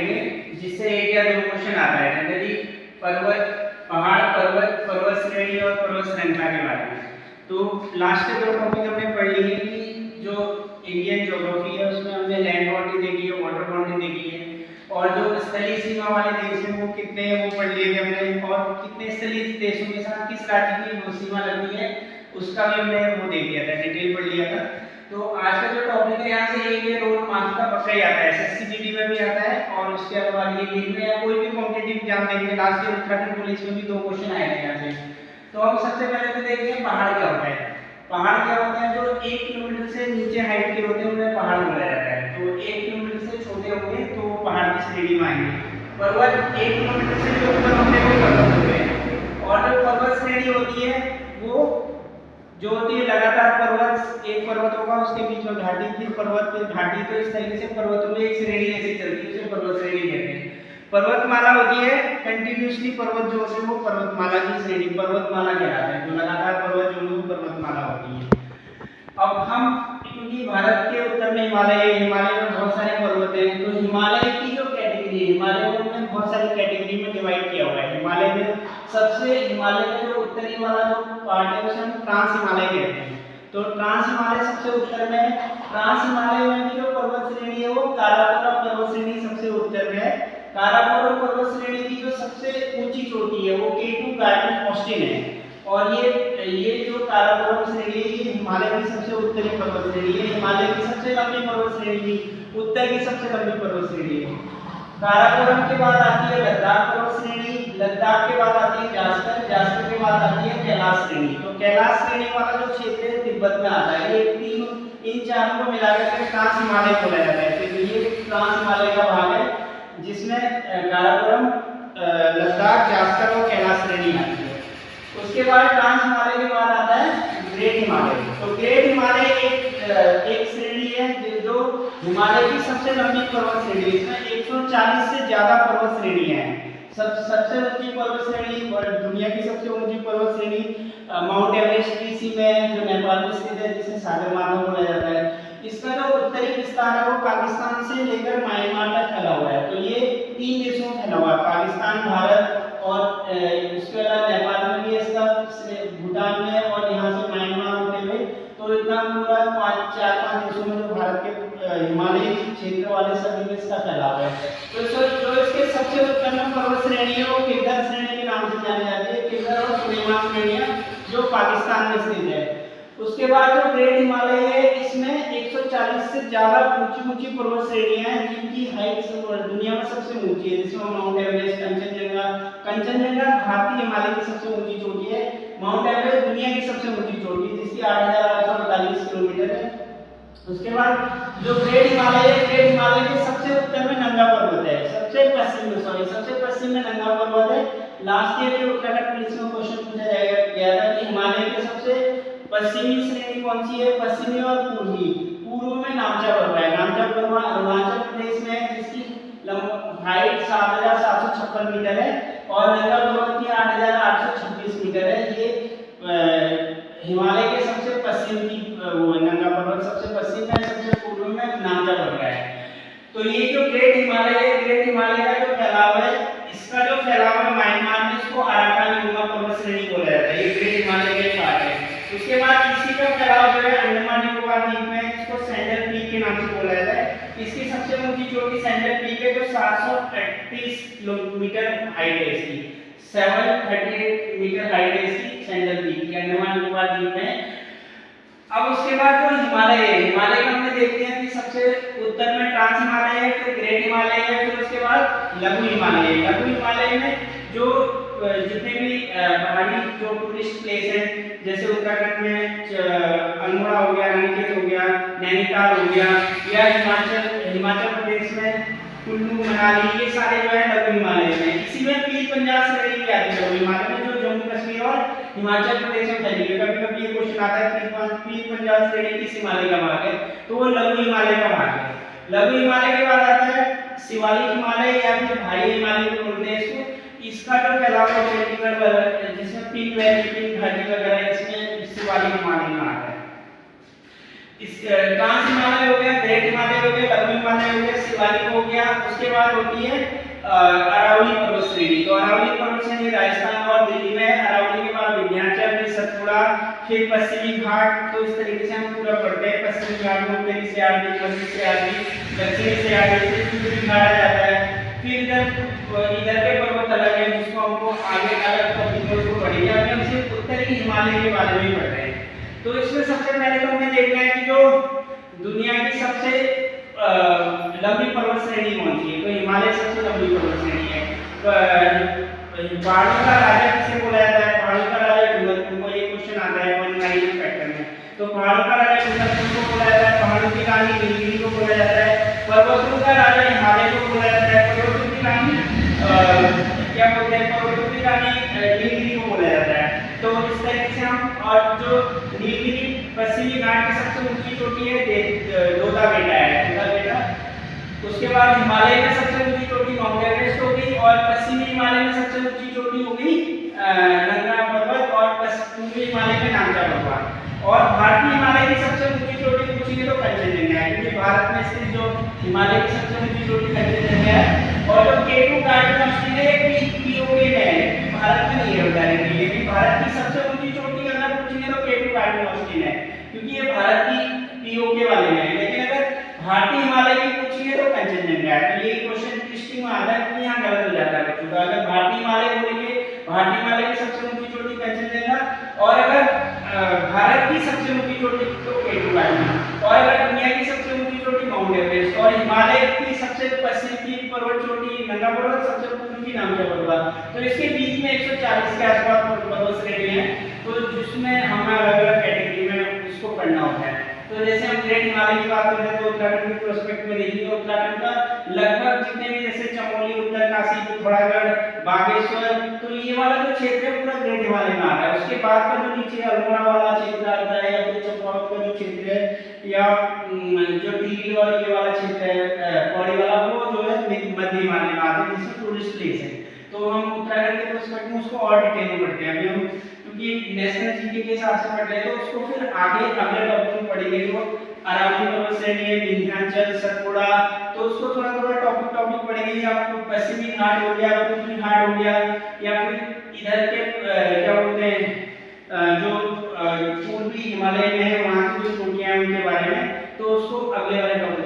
पढ़ेंगे जिससे एक या दो क्वेश्चन आता है जनरली पर्वत श्रेणी और पर्वत श्रृंखला के बारे में। तो लास्ट के दो टॉपिक हमने पढ़ लिए हैं कि जो इंडियन ज्योग्राफी है उसमें हमने लैंड बाउंड्री देखी है, वाटर बाउंड्री देखी है, और जो स्थलीय सीमा वाले देश हैं वो कितने हैं वो पढ़ लिए थे हमने, और कितने स्थलीय देशों के साथ किस राज्य की सीमा लगती है उसका भी हमने वो देख लिया था, डिटेल पढ़ लिया था। तो आज का जो टॉपिक है यहाँ से एक ये रोड मार्क्स का पक्का ही आता है, एसएससी में भी आता है, और उसके अलावा ये नीट में या कोई भी कॉम्पिटिटिव एग्जाम देंगे लास्ट ईयर उत्तराखंड पुलिस में भी दो क्वेश्चन आए थे यहाँ से। तो हम सबसे पहले तो देखते हैं पहाड़ क्या होता है। पहाड़ क्या होता है, जो 1 किलोमीटर से नीचे हाइट के होते हैं उन्हें पहाड़ बोला जाता है। तो 1 किलोमीटर से छोटे होंगे तो वो पहाड़ की श्रेणी में आएंगे। पर्वत 1 किलोमीटर से जो ऊपर होते हैं वो पर्वत होते हैं, और जो पर्वत श्रेणी होती है वो जो होती है लगातार पर्वत, एक पर्वत होगा उसके बीच में घाटी, फिर पर्वत, फिर घाटी, तो इस तरीके से पर्वतों में एक श्रेणी ऐसे चलती है, उसे पर्वत श्रेणी कहते हैं। पर्वतमाला होती है कंटिन्यूअसली पर्वत जो होते हैं वो पर्वतमाला की श्रेणी पर्वतमाला कहलाते हैं, जो लगातार पर्वत जो है पर्वतमाला होती है। अब हम क्योंकि भारत के उत्तर में हिमालय में बहुत सारे पर्वत हैं, तो हिमालय की जो कैटेगरी है, हिमालय में बहुत सारी कैटेगरी में डिवाइड किया हुआ है। हिमालय में जो उत्तरी वाला जो पार्ट है उसे हम ट्रांस हिमालय कहते हैं। तो ट्रांस हिमालय सबसे उत्तर में है। ट्रांस हिमालय में भी जो पर्वत श्रेणी है वो काराकोरम पर्वत श्रेणी सबसे उत्तर में है। काराकोरम पर्वत श्रेणी की जो सबसे ऊंची चोटी है वो K2 कार्मेल ऑस्टिन है, और ये जो काराकोरम श्रेणी है ये हिमालय की सबसे उत्तरी पर्वत श्रेणी है, हिमालय की सबसे लंबी पर्वत श्रेणी, उत्तर की सबसे लंबी पर्वत श्रेणी है। काराकोरम के बाद आती है लद्दाख पर्वत श्रेणी, लद्दाख के बाद आती है जास्कर, जास्कर के बाद आती है कैलाश श्रेणी। तो कैलाश श्रेणी वाला जो क्षेत्र है तिब्बत में आता है। ये इन चारों को मिलाकर के ट्रांस हिमालय बोला जाता है। तो ये ट्रांस हिमालय का भाग है जिसमें काराकोरम, लद्दाख, जास्कर और कैलाश श्रेणी आती है। उसके बाद ट्रांस हिमालय के बाद आता है ग्रेट हिमालय। तो ग्रेट हिमालय एक श्रेणी है जो हिमालय की सबसे लंबी पर्वत श्रेणी है। इसमें 140 से ज्यादा पर्वत श्रेणियां हैं। सबसे ऊंची पर्वत श्रेणी, दुनिया की सबसे ऊंची पर्वत श्रेणी माउंट एवरेस्ट इसी में जो नेपाल में स्थित है, जिसे सागरमाथा बोला जाता है। इसका जो उत्तरी विस्तार है वो पाकिस्तान से लेकर म्यांमार तक फैला हुआ है। तो ये 3 देशों में फैला हुआ है, पाकिस्तान, भारत और उसके अलावा नेपाल में भी इसका, भूटान में, और यहाँ से म्यांमार होते हुए, तो इतना पूरा 4-5 देशों में जो भारत के हिमालयी क्षेत्र वाले सभी में इसका फैलाव है। तो जो इसके सबसे उत्तर में पर्वत श्रेणी है वो किल्लर श्रेणी के नाम से जानी जाती है। किल्लर और सुलेमान श्रेणियां जो पाकिस्तान में स्थित है। उसके बाद जो ग्रेट हिमालय है इसमें 140 से ज्यादा ऊंची पर्वत श्रेणियां हैं जिनकी हाइट दुनिया में सबसे ऊंची है, जिसमें माउंट एवरेस्ट, कंचनजंगा भारतीय हिमालय की सबसे ऊंची चोटी है। माउंट एवरेस्ट दुनिया की सबसे ऊंची चोटी है जिसकी 8,848 किलोमीटर है। उसके बाद जो ग्रेट हिमालय है, ग्रेट हिमालय के सबसे उत्तर में नंगा पर्वत है, सबसे पश्चिम में नंगा पर्वत है। लास्ट ईयर के उत्तराखंड पुलिस में क्वेश्चन पूछा गया था कि हिमालय के सबसे पश्चिमी श्रेणी कौन सी है, पश्चिमी और पूर्वी। पूर्व में नामचा पर्वत है, नामचा पर्वत अरुणाचल प्रदेश में है जिसकी हाइट 7,756 मीटर है, और नंगा पर्वत की 8,826 मीटर है। ये हिमालय के सबसे पश्चिम की वो नंगा पर्वत सबसे पश्चिम में, सबसे पूर्व में नामचा पर्वत है। तो ये जो ग्रेट हिमालय है, ग्रेट हिमालय का जो फैलाव है, इसका जो फैलाव है म्यांमार में, इसको अराकान पर्वत श्रेणी बोला जाता है। ये ग्रेट हिमालय का पार्ट है। उसके बाद इसी का फैलाव जो है अंडमान निकोबार द्वीप में, इसको सैंडल पीक के नाम से बोला जाता है। इसकी सबसे ऊंची चोटी सैंडल पीक है जो 738 किलोमीटर हाइट है, इसकी 738 मीटर हाइट है इसकी सैंडल पीक की, अंडमान निकोबार द्वीप में। अब उसके बाद जो हिमालय है, हिमालय का हमने देखते हैं कि सबसे उत्तर में ट्रांस हिमालय है, फिर ग्रेट हिमालय है, फिर उसके बाद लघु हिमालय है। लघु हिमालय में जो जितने भी पहाड़ी जो टूरिस्ट प्लेस हैं, जैसे उत्तराखंड में अल्मोड़ा हो गया, रानीखेत हो गया, नैनीताल हो गया, या हिमाचल प्रदेश में कुल्लू, मनाली, ये सारे जो है लघु हिमालय में। इसी में पीर पंजाब श्रेणी भी आती है लघु हिमालय में, जो जम्मू कश्मीर और हिमाचल प्रदेश में फैली है। कभी-कभी ये क्वेश्चन आता है पीर पंजाब श्रेणी किस हिमालय का भाग है, तो वो लघु हिमालय का भाग है। लघु हिमालय के बाद आता है शिवालिक हिमालय या फिर भारी हिमालय भी बोलते हैं इसको। इसका जो फैलाव है चंडीगढ़ जिसमें पिंक वैली, पिंक घाटी वगैरह, इसमें शिवालिक हिमालय में आता है। इस ट्रांस हिमालय हो गया, ग्रेट हिमालय हो गया, लघु हिमालय हो गया, शिवालिक हो गया। उसके बाद होती है अरावली पर्वत श्रेणी। तो अरावली पर्वत श्रेणी राजस्थान और दिल्ली में है। अरावली के बाद विंध्याचल, फिर सतपुड़ा, फिर पश्चिमी घाट। तो इस तरीके से हम पूरा पढ़ते हैं। पश्चिमी घाट में उत्तरी से आगे, मध्य से आगे, दक्षिण से आगे, फिर उत्तरी घाट आ जाता है। फिर इधर के पर्वत अलग है जिसको हमको आगे अलग टॉपिक को पढ़ेंगे। अभी हम सिर्फ उत्तरी हिमालय के बारे में पढ़ रहे हैं। तो इसमें सबसे पहले तो हमें देखना है कि जो दुनिया की सबसे लंबी पर्वत श्रेणी कौन सी है। तो हिमालय सबसे लंबी पर्वत श्रेणी है। पहाड़ों का राजा किसे बोला जाता है? पहाड़ों का राजा डूंगरपुर को। ये क्वेश्चन आता है 1 पैटर्न में। तो पहाड़ों का राजा डूंगरपुर को बोला जाता है। पहाड़ों की रानी नीलगिरी को बोला जाता है। पर्वतों का राजा हिमालय को बोला जाता है। पर्वतों की रानी क्या बोलते हैं? पर्वतों की रानी नीलगिरी को बोला जाता है। तो इस तरीके से हम, और जो नीलगिरी पश्चिमी घाट की सबसे ऊंची चोटी है, दोदा बेटा है, दोदा बेटा। उसके बाद हिमालय में सबसे ऊंची चोटी माउंट एवरेस्ट हो गई, और पश्चिमी हिमालय में सबसे ऊंची चोटी हो गई नंगा पर्वत, और पूर्वी हिमालय में नामचा पर्वत। और भारतीय हिमालय की सबसे ऊंची चोटी पूछेंगे तो कंचनजंगा है, क्योंकि भारत में स्थित जो हिमालय की सबसे ऊंची चोटी कंचनजंगा है। और जो K2 गार्डन ऑस्ट्रेलिया है, पीओके में है, भारत में नहीं है डायरेक्टली, लेकिन भारत की सबसे ऊंची चोटी अगर पूछेंगे तो K2 गार्डन ऑस्ट्रेलिया है, क्योंकि ये भारत की पीओके वाले में है। लेकिन अगर भारतीय हिमालय की पूछेंगे तो कंचनजंगा है। तो ये क्वेश्चन ट्विस्टिंग में आता है कि यहाँ गलत हो जाता है बच्चों का। अगर भारतीय हिमालय बोलेंगे, भारतीय हिमालय की सबसे ऊंची चोटी कंचनजंगा, और अगर भारत की सबसे ऊंची चोटी तो K2 गार्डन, और अगर दुनिया की सबसे ऊंची चोटी माउंट एवरेस्ट, और हिमालय की सबसे पश्चिम की पर्वत चोटी नंगा पर्वत, सबसे पूर्व की नामचा पर्वत। तो इसके बीच में 140 के आसपास पर्वत श्रेणी है, तो जिसमें हमें अलग अलग कैटेगरी में इसको पढ़ना होता है। तो जैसे हम ग्रेट हिमालय की बात करते हैं तो उत्तराखंड के प्रोस्पेक्ट में देखिए, उत्तराखंड का लगभग जितने भी जैसे चमोली, उत्तरकाशी, पिथौरागढ़, बागेश्वर, तो ये वाला जो क्षेत्र है पूरा ग्रेट हिमालय में आता है। उसके बाद का जो नीचे अल्मोड़ा वाला क्षेत्र आता है, या फिर चंपावत का जो क्षेत्र है, या जो टिहरी और ये वाला क्षेत्र है पौड़ी वाला, वो जो है मध्य हिमालय में आता है, जिसमें टूरिस्ट प्लेस है। तो हम उत्तराखंड के प्रोस्पेक्ट में उसको और डिटेल में पढ़ते हैं। अभी हम क्योंकि नेशनल जीके के हिसाब से पढ़ रहे हैं, तो उसको फिर आगे अगले टॉपिक में पढ़ेंगे। जो अरावली पर्वत श्रेणी है, विंध्याचल, सतपुड़ा, तो उसको थोड़ा थोड़ा टॉपिक पढ़ेंगे। या पश्चिमी घाट हो गया, पूर्वी घाट हो गया, या फिर इधर के क्या बोलते हैं जो पूर्वी हिमालय में है वहाँ की जो चोटियां हैं उनके बारे में, तो उसको अगले वाले टॉपिक